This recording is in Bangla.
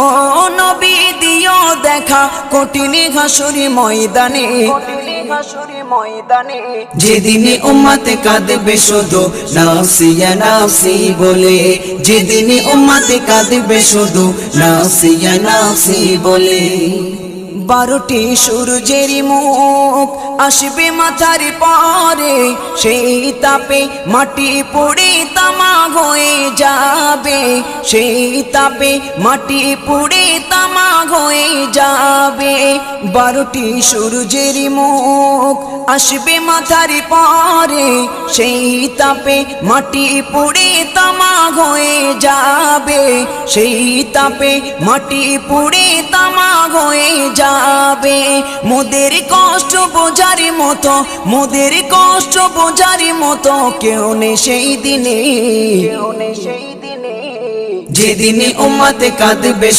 ও নবী দিও দেখা কঠিন হাসুরি ময়দানে, যেদিনে উম্মতে কাঁদবে শুধু নাফসি ইয়া নাফসি বলে, যেদিনে উম্মতে কাঁদবে শুধু নাফসি ইয়া নাফসি বলে। 12টি সূর্যের মুখ আসবে মাথার পরে, সেই তাপে মাটি পুড়ে তামা হয়ে যাবে, সেই তাপে মাটি পুড়ে তামা হয়ে যাবে। 12টি সূর্যের মুখ আসবে মাথার পরে, সেই তাপে মাটি পুড়ে তামা হয়ে যাবে, সেই তাপে মাটি পুড়ে তামা হয়ে যাবে। মোদের কষ্ট বোঝার মতো, মোদের কষ্ট বোঝার মতো কেউ নেই সেই দিনে, যেদিনে উম্মতে কাঁদবে।